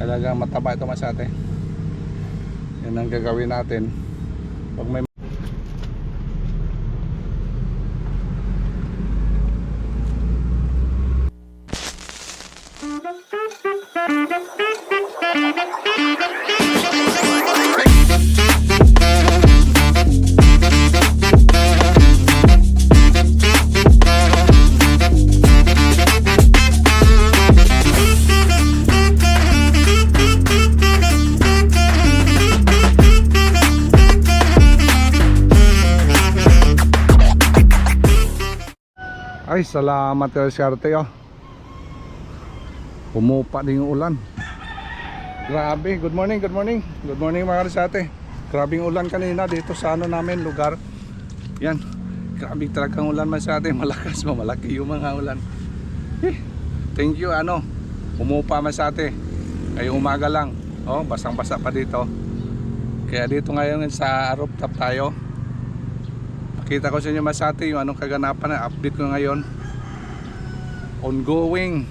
Talagang mataba ito masate. Yan ang gagawin natin pag may ay salamat kay Siarte oh. Pumupa din yung ulan. Grabe, good morning, good morning. Good morning mga Karisate. Grabing ulan kanina dito sa ano namin lugar. Yan. Grabe talagang ulan sa atin. Malakas, malaki yung mga ulan. Thank you ano. Pumupa sa atin. Ngayong umaga lang. Oh, basang-basa pa dito. Kaya dito ngayon sa rooftop tayo. Pakita ko sa inyo Masate yung anong kaganapan na update ko ngayon. Ongoing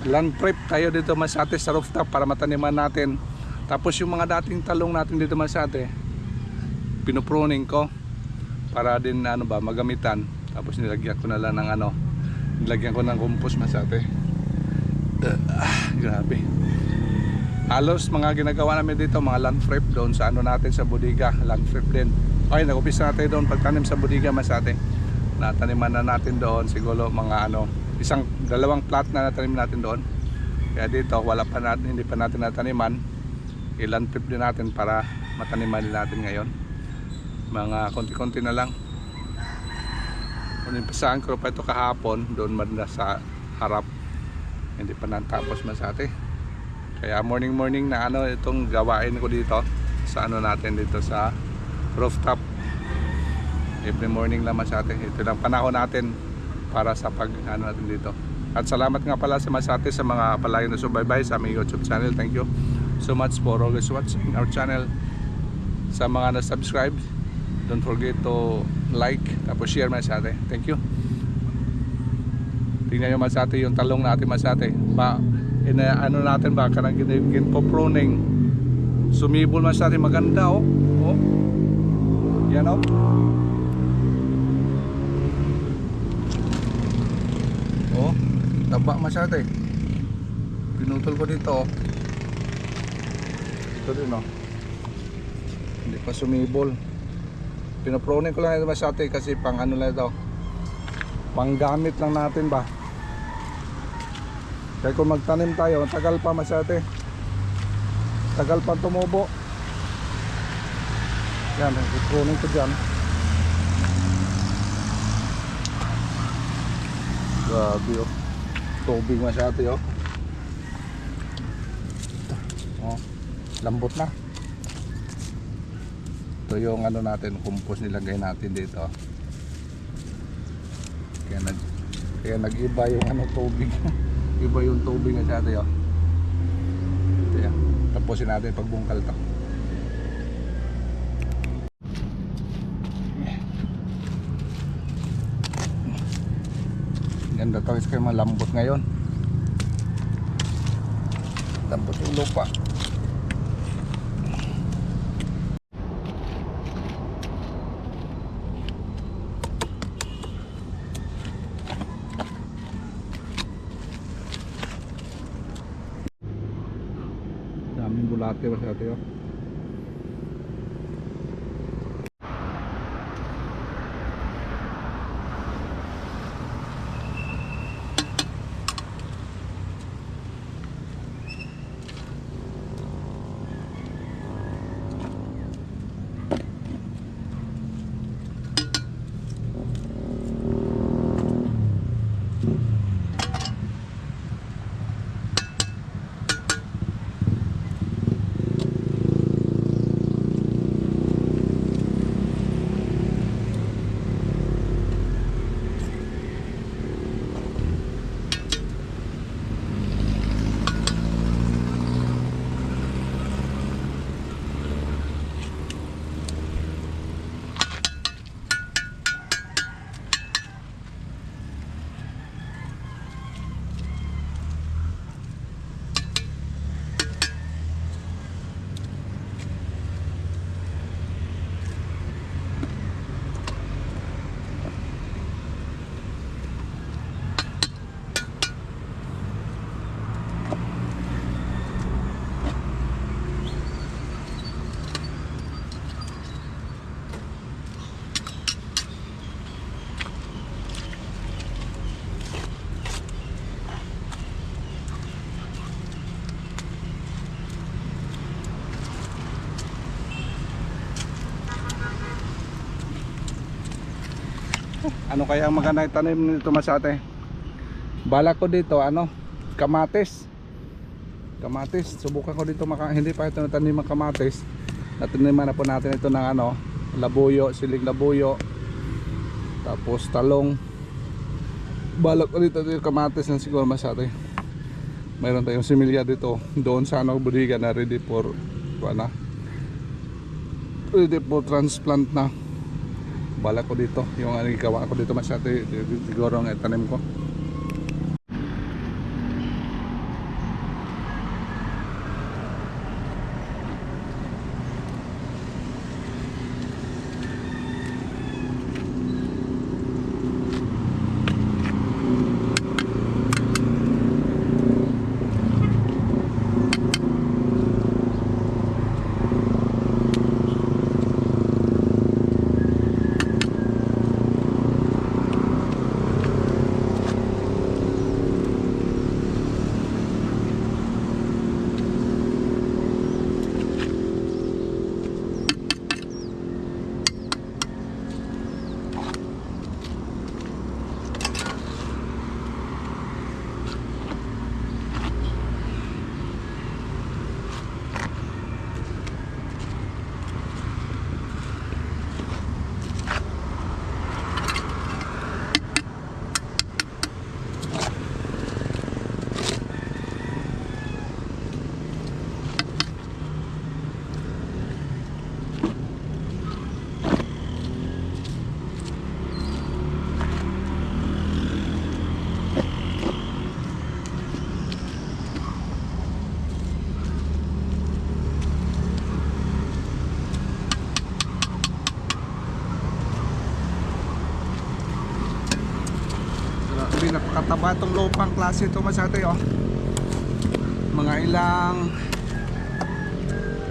land prep tayo dito Masate sa rooftop para mataniman natin. Tapos yung mga dating talong natin dito Masate, pinupruning ko para din ano ba magamitan. Tapos nilagyan ko na lang ng ano, nilagyan ko ng compost Masate. Grabe. Halos mga ginagawa namin dito mga land prep doon sa ano natin sa bodega, land prep din. Okay, nag-umpisa natin doon pagtanim sa bodega Masate. Nataniman na natin doon siguro mga ano, dalawang plot na natanim natin doon. Kaya dito wala pa natin, hindi pa natin nataniman. I-land prep din natin para mataniman din natin ngayon. Mga konti-konti na lang. Unimpasaan ko pa ito kahapon doon banda sa harap. Hindi pa natapos Masate. Kaya morning na ano itong gawain ko dito sa ano natin dito sa rooftop. Every morning lang Masate. Ito lang panahon natin para sa pag ano natin dito. At salamat nga pala sa Masate sa mga palagi na subaybay sa aming YouTube channel. Thank you so much for always watching our channel. Sa mga na-subscribe, don't forget to like tapos share Masate. Thank you. Tingnan nyo Masate yung talong natin Masate. Ano natin ba kanang ginpo-pruning. Sumibol Masate, maganda oh. Oh. Yan oh. Oh, taba Masate. Pinutol ko dito oh. Ito din oh. Hindi pa sumibol. Pinoproning ko lang ito Masate kasi pang ano lang ito. Panggamit lang natin ba. Kaya kung magtanim tayo, tagal pa Masate. Tagal pa tumubo. Yan, iproning ko dyan. Grabe oh. Tubig Masate oh. Oh, lambot na. Ito yung ano natin, compost nilagay natin dito. Kaya nag-iba yung ano tubig. Iba yung tubig Masate oh. Ito yan. Tapusin natin pagbungkal to. Ganda to guys, kayo malambot ngayon. Lambot yung lupa. Daming bulate Masate oh. Ano kaya ang maganda itanim nito masate? Balak ko dito ano, kamatis. Kamatis, subukan ko dito hindi pa ito natanim ang kamatis. Nataniman na po natin ito ng ano, labuyo, siling labuyo. Tapos talong. Balak ko dito yung kamatis na siguro masate. Mayroon tayong similya dito doon sa ano, budiga na ready for transplant na. Balak ko dito yung ano, gawa ko dito masate, siguro ang itanim ko. Grabe, napakataba itong lupang klase ito masate oh. Mga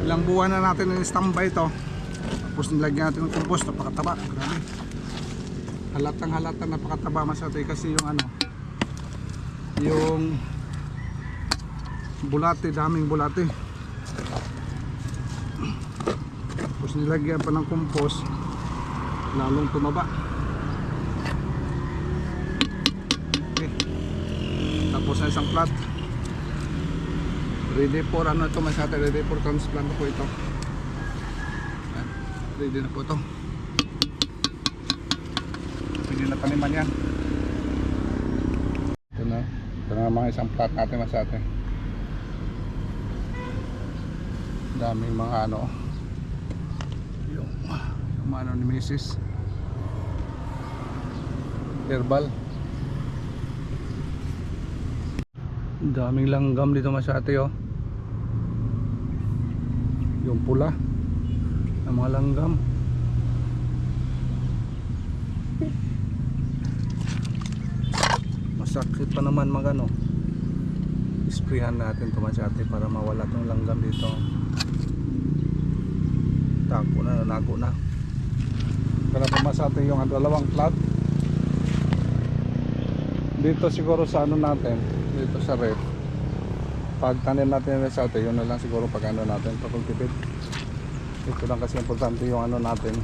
ilang buwan na natin in-standby ito. Tapos nilagyan natin ng compost, napakataba. Grabe. Halatang napakataba masate kasi yung ano, yung bulate, daming bulate. Tapos nilagyan pa ng compost, lalong tumaba. Tapos na isang plot ready for ano ito masate, ready for transplant po ito. Ayan, ready na po ito, pwede na taniman yan. Ito na mga isang plot natin masate. Daming mga ano, yung ano ni Mrs. herbal. Daming langgam dito masate oh. Yung pula ng mga langgam. Masakit pa naman magano. Isprayhan natin ito masate para mawala tong langgam dito. Tako na, nanago na. Kaya pa masate yung dalawang plot. Dito siguro sa ano natin, dito sa ref, pag tanim natin sa ate, yun na lang siguro pag ano natin, pag-cultivate. Ito lang kasi importante yung ano natin.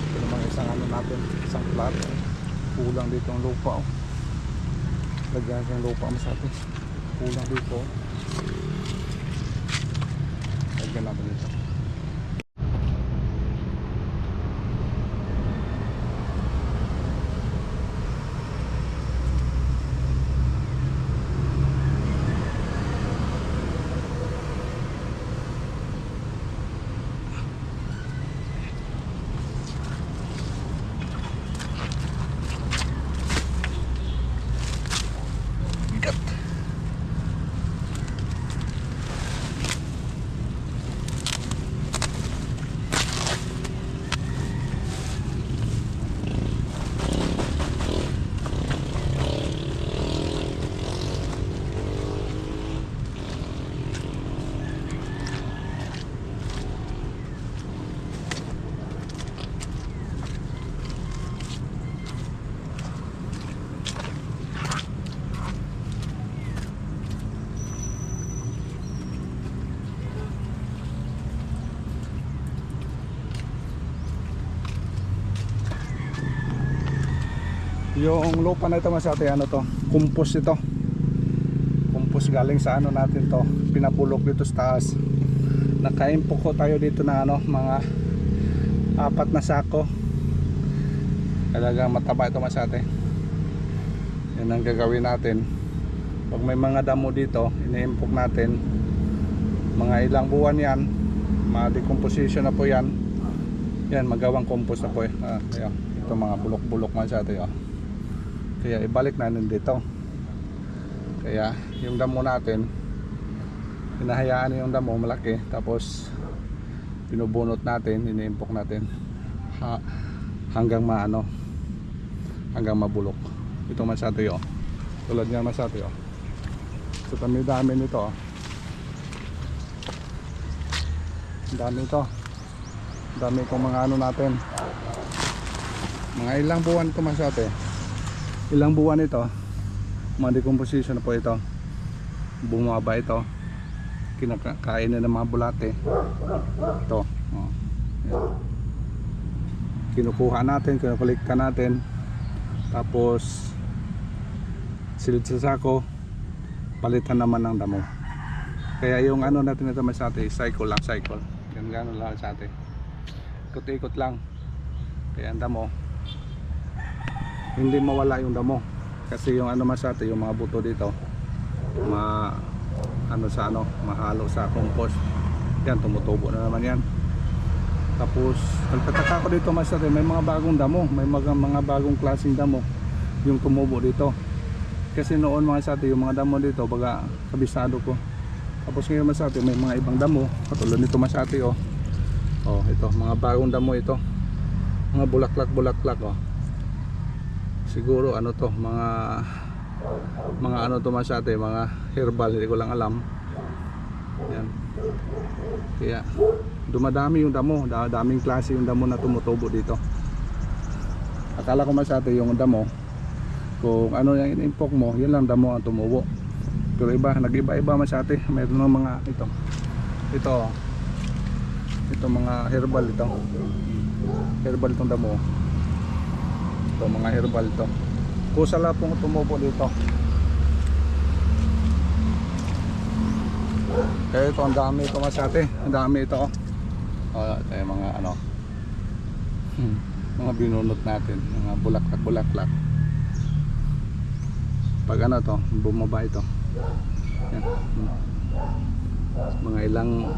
Ito namang isang ano natin, isang plot. Kulang dito ang lupa oh. Lagyan yung lupa mo sa atin. Kulang dito. Lagyan natin dito. Yung lupa na ito masate, ano to, compost ito. Compost galing sa ano natin to, pinapulok dito sa taas. Naka-impok ko tayo dito na ano, mga 4 na sako. Talagang mataba ito masate. Yan ang gagawin natin. Pag may mga damo dito, ini-impok natin. Mga ilang buwan yan, ma-decomposition na po yan. Yan, magawang compost na po eh. Ayan, ito mga bulok-bulok masate oh. Kaya ibalik natin dito. Kaya yung damo natin, hinahayaan yung damo malaki, tapos pinubunot natin, iniimpok natin hanggang maano, hanggang mabulok. Ito masate oh. Tulad niyan masate oh. So dami nito oh. Dami ito. Dami kong mga ano natin. Mga ilang buwan ito masate. Ilang buwan ito, mga decomposition na po ito, bumaba ito, kinakain na ng mga bulate ito oh. Kinukuha natin, kinukulikta natin, tapos silid sa sako, palitan naman ng damo. Kaya yung ano natin ito masate, cycle lang, cycle gano'n lang sa atin, ikot-ikot lang. Kaya ang damo hindi mawala yung damo, kasi yung ano masate, yung mga buto dito mahalo sa compost. Yan, tumutubo na naman yan. Tapos nagtataka ko dito masate, may mga bagong damo, may mga bagong klaseng damo yung tumubo dito. Kasi noon mga sate, yung mga damo dito baga kabisado ko. Tapos ngayon masate, may mga ibang damo katulad nito masate oh. Oh, ito mga bagong damo ito, mga bulaklak oh. Siguro ano to, mga ano to masate, mga herbal, hindi ko lang alam. Yan. Kaya dumadami yung damo, daming klase yung damo na tumutubo dito. Akala ko masate yung damo, kung ano yung in-impok mo, yun lang damo ang tumubo. Pero iba, nag-iba-iba masate. Mayroon ng mga ito mga herbal ito. Herbal itong damo. Ito mga herbal ito. Kusala pong tumubo dito. Kaya ito, ang dami ito masate. Ang dami ito oh. Ito yung mga ano, mga binunot natin, mga bulaklak. Pag ano to, bumaba ito. Yan. Mga ilang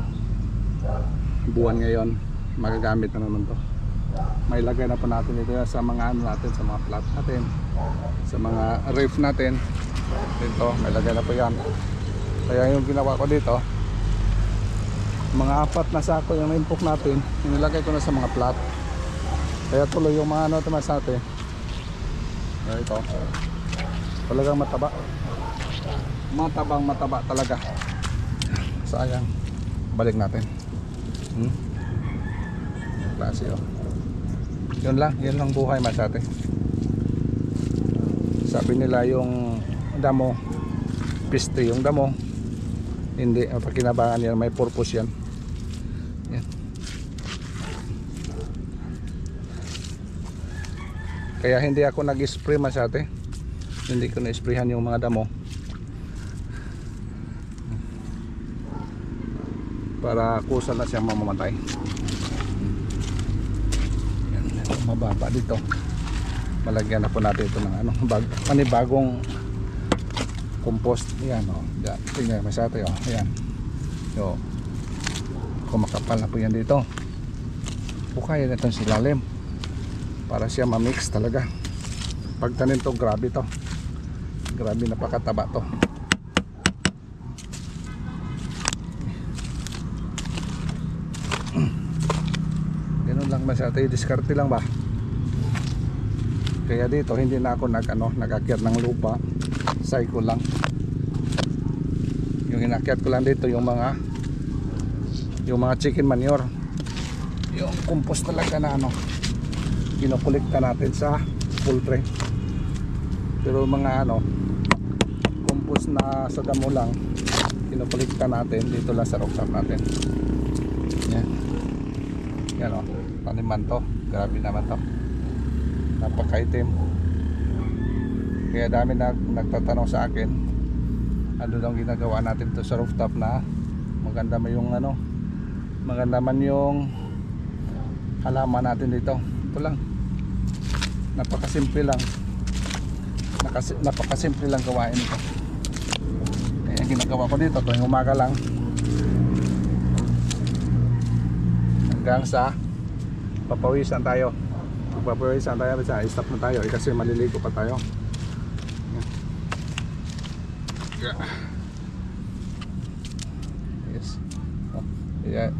buwan ngayon, magagamit na naman to. May lagay na po natin ito sa mga ano natin, sa mga plat natin, sa mga ref natin. Dito, may lagay na po yan. Kaya yung ginawa ko dito, mga 4 na sako yung impok natin, inilagay ko na sa mga plat. Kaya tuloy yung mga ano tumasate. Ito, talagang mataba. Mataba talaga. Sayang. Balik natin. Klase oh. Yun lang buhay masate. Sabi nila yung damo, piste yung damo. Hindi, pakinabangan yan, may purpose yan. Yan. Kaya hindi ako nag-spray masate. Hindi ko na-sprayhan yung mga damo. Para kusa na siyang mamamatay. Yan, mababa dito. Malagyan na po natin ito ng ano, panibagong compost. Yan o. Tingnan masate o. Ayan. So, kumakapal na po yan dito. Bukaya na itong silalim. Para siya ma-mix talaga. Pagtanim to, grabe to. Grabe, napakataba to. Ganun lang masate, diskarte lang ba. Kaya dito hindi na ako nag-akyat ng lupa, cycle lang. Yung inakyat ko lang dito yung mga chicken manure, yung compost talaga na kinukulikta natin sa poultry. Pero mga compost na sa damo lang, kinukulikta natin dito lang sa rooftop natin. Yan o, taniman to. Grabe naman to, napakaitim. Kaya dami nagtatanong sa akin ano daw ginagawa natin to sa rooftop na maganda man yung maganda man yung halaman natin dito. Ito lang, napakasimple lang, napakasimple lang gawain ito. Kaya ginagawa ko dito tuwing umaga lang hanggang sa papawisan tayo. Papawisan tayo, stop na tayo kasi maliligo pa tayo. Yes.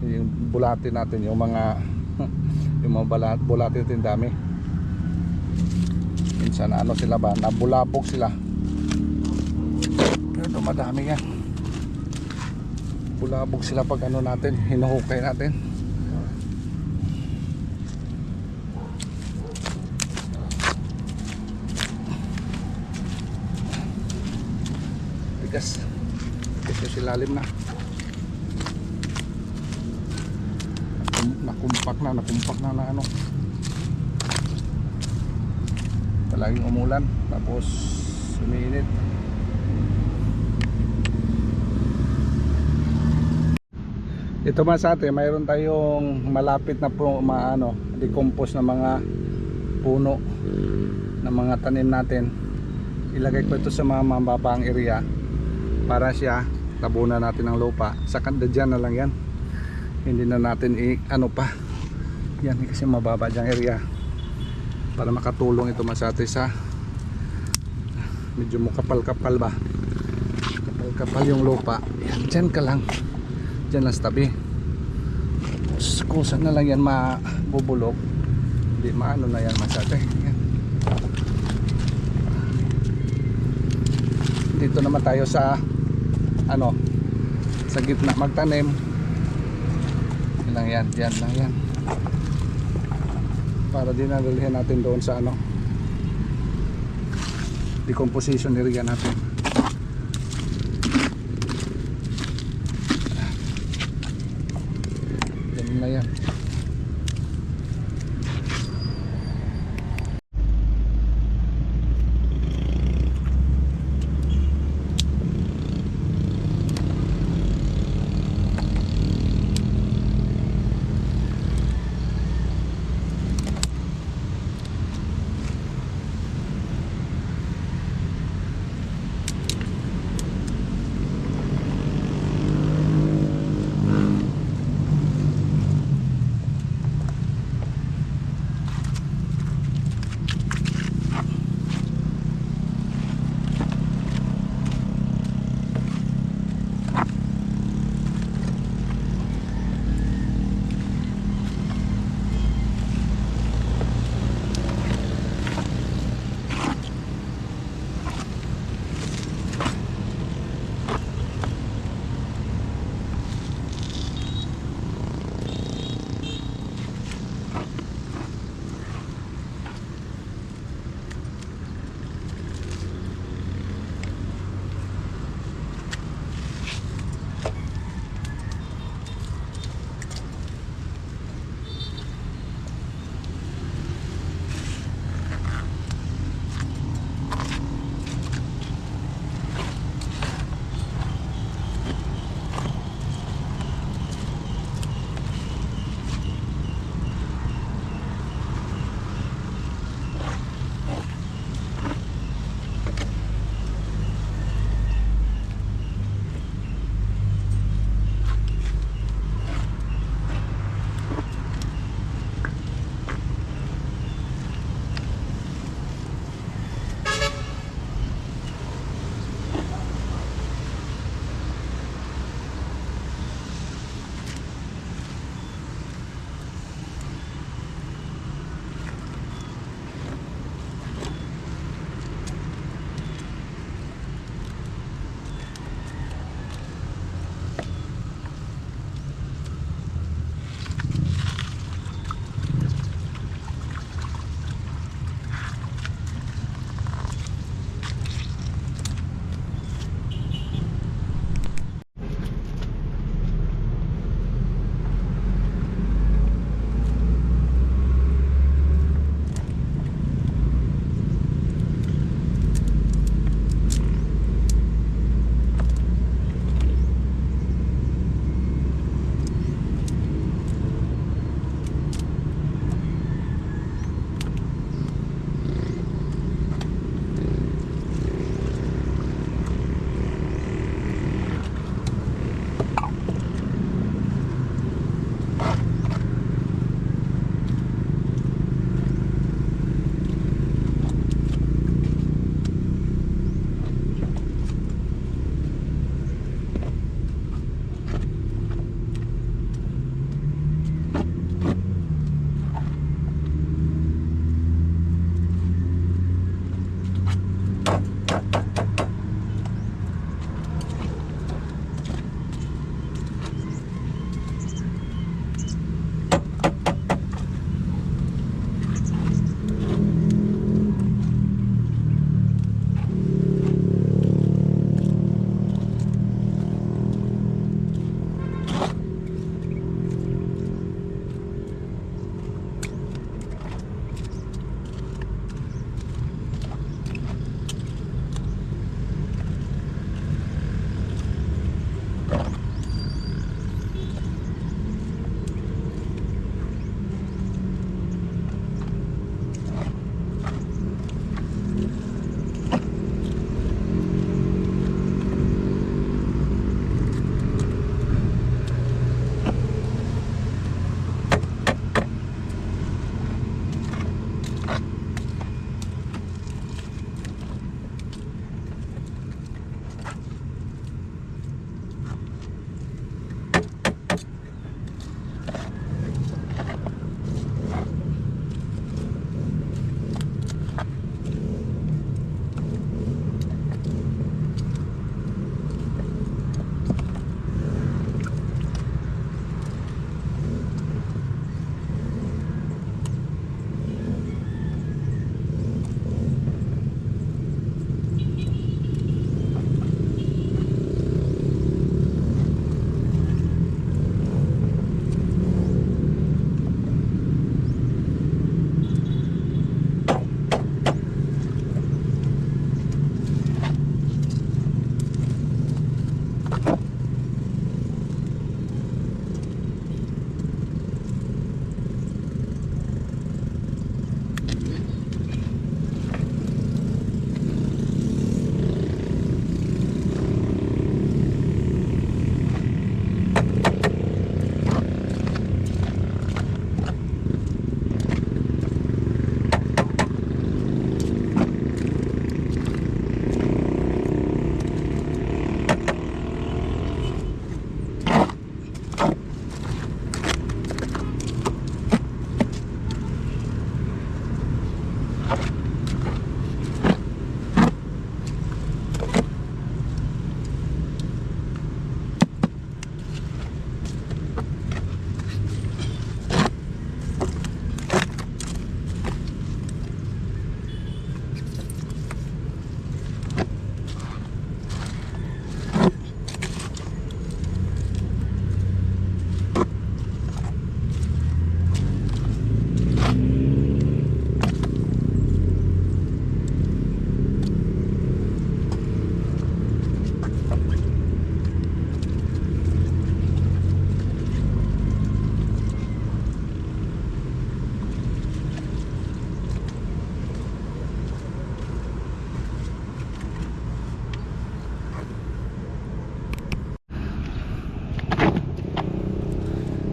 Yung bulati natin, yung mga yung mga bulati natin dami. Minsan sila ba, nabulabog sila. Pero madami yan. Bulabog sila pag natin, hinuhukay natin. Tigas yung silalim na. Nakumpak na palaging umulan tapos umiinit. Ito man sa atin, mayroon tayong malapit na decompose na mga puno ng mga tanim natin. Ilagay ko ito sa mga mababang area para siya tabunan natin ng lupa. Sa kanda dyan na lang yan, hindi na natin pa yan kasi mababa dyang area para makatulong ito masate sa medyo kapal-kapal ba, kapal-kapal yung lupa. Yan, dyan ka lang, dyan lang sa tabi. Kung saan na lang yan mabubulok, hindi na yan masate. Yan. Dito naman tayo sa sa gitna magtanim. Yan lang yan para dinadalhin natin doon sa decomposition area natin. Yan na yan.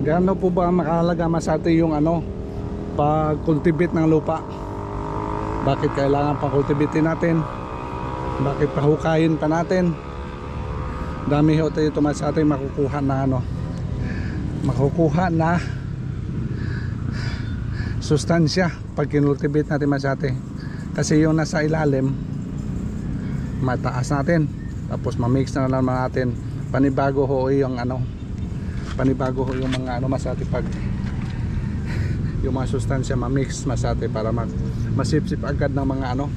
Gaano po ba makahalaga masate yung ano, pag-cultivate ng lupa? Bakit kailangan pang-cultivatein natin? Bakit pahukayin pa natin? Dami ho tayo masate makukuha na ano, makukuha na sustansya pag kinultivate natin masate. Kasi yung nasa ilalim mataas natin, tapos mamix na naman natin. Panibago ho yung ano, panibago ho yung mga ano masate pag yung mga sustansya mamix masate para masipsip agad ng mga ano,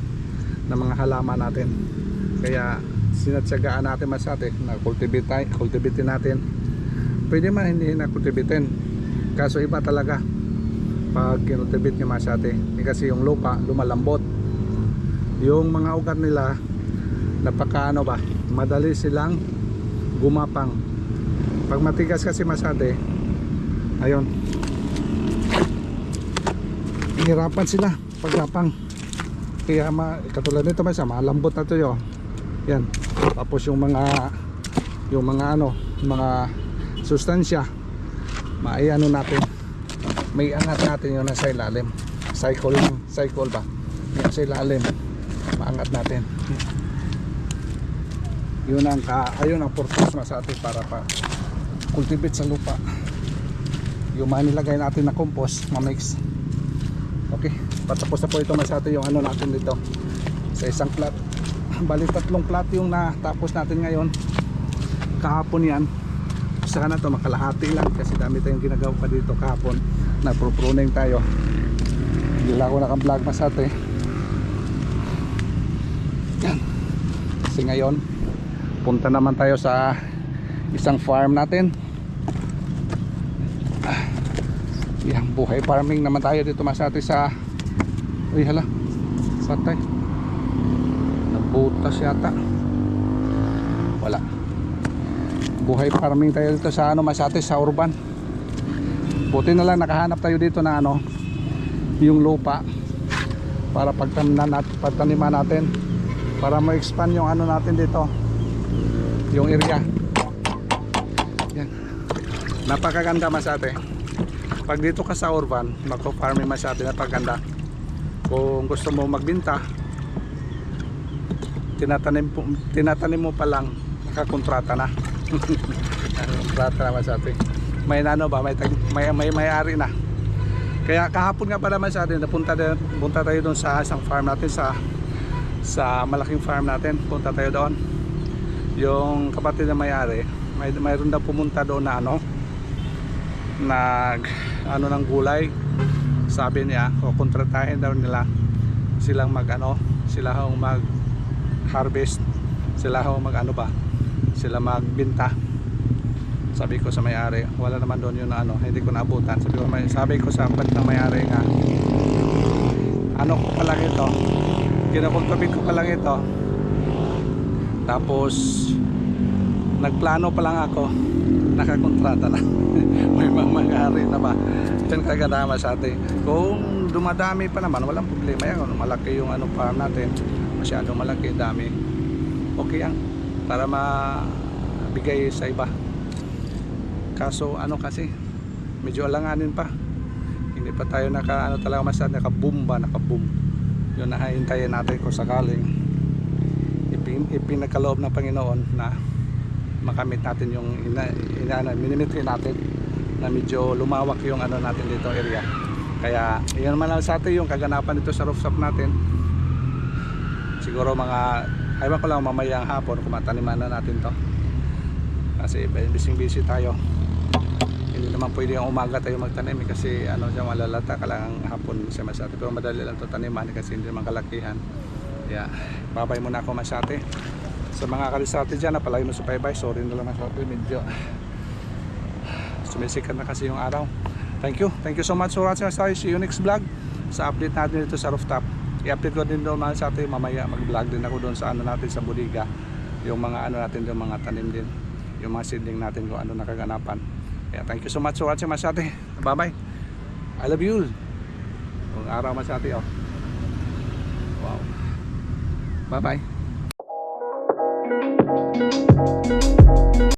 ng mga halaman natin. Kaya sinatsagaan natin masate na cultivate natin. Pwede man hindi na cultivatein, kaso iba talaga pag kinultivate nyo masate. Kasi yung lupa lumalambot, yung mga ugat nila napaka ano ba, madali silang gumapang. Pag matigas kasi masate, ayun, hirapan sila paggapang. Kaya katulad nito malambot na to yun. Yan. Tapos yung mga ano, mga sustansya maiano natin, may angat natin yung nasa ilalim. Cycle ba? Yung sa ilalim maangat natin. Yun ang ayun ang purpose na sa atin, para pa cultivate sa lupa. Yung manilagay natin na compost, mamix. Okay, patapos na po ito sa atin yung ano natin dito sa isang plot. Bali 3 plot yung natapos natin ngayon. Kahapon yan, sana to makalahati lang kasi dami tayong ginagawa pa dito kahapon. Nagpro-pruning tayo, hindi lang ako naka-vlog masate. Yan. Kasi ngayon punta naman tayo sa isang farm natin. Yan, buhay farming naman tayo dito masate sa, uy hala, patay, nabutas yata, wala. Buhay farming tayo dito sa ano masate, sa urban. Buti na lang nakahanap tayo dito na ano, yung lupa para pagtaniman natin, para ma-expand yung ano natin dito, yung area. Yan, napakaganda masate. Pag dito ka sa urban, magpo-farming masate, napakaganda. Kung gusto mo magbenta, tinatanim mo pa lang, nakakontrata na. Kontrata na masate. May ano ba, may-ari na. Kaya kahapon nga pala masate, punta tayo doon sa isang farm natin, sa malaking farm natin. Punta tayo doon. Yung kapatid na may-ari, mayroon daw pumunta doon na ano, ano ng gulay. Sabi niya kontratahin daw nila silang mag harvest, sila ano ba, sila magbenta. Sabi ko sa may-ari, wala naman doon yung ano, hindi ko naabutan. Sabi ko sa kapatid ng may-ari nga, ano ko pa lang ito, kinakultivate ko pa lang ito, tapos nagplano pa lang ako, nakakontrata na. May mga-ari na ba. Yan kagandama sa atin. Kung dumadami pa naman, walang problema yan. Kung malaki yung ano farm natin, masyadong malaki, dami, okay yan, para mabigay sa iba. Kaso ano kasi, medyo alanganin pa, hindi pa tayo talaga masyadong naka-boom. Yun nahintayin natin kung sakaling ipinagkaloob ng Panginoon na makamit natin yung minimitri natin, na medyo lumawak yung ano natin dito area. Kaya yun naman lang sa atin yung kaganapan dito sa rooftop natin. Siguro aywan ko lang mamayang hapon kung mataniman na natin to, kasi busy tayo. Hindi naman pwede yung umaga tayo magtanim kasi ano siya, malalata ka lang hapon siya masate. Pero madali lang to taniman kasi hindi naman kalakihan. Kaya babay muna ako masate. Sa mga kalisate dyan na palagi mo subaybay, sorry na lang masate, medyo sumisikat na kasi yung araw. Thank you so much for watching us. See you next vlog sa update natin dito sa rooftop. I-update ko din doon sa atin, mamaya mag-vlog din ako doon sa ano natin sa bodega, yung mga ano natin doon, mga tanim din, yung mga seedling natin kung ano nakaganapan. Kaya thank you so much for watching masate. Bye bye, I love you. Kung araw masate, oh wow, bye bye.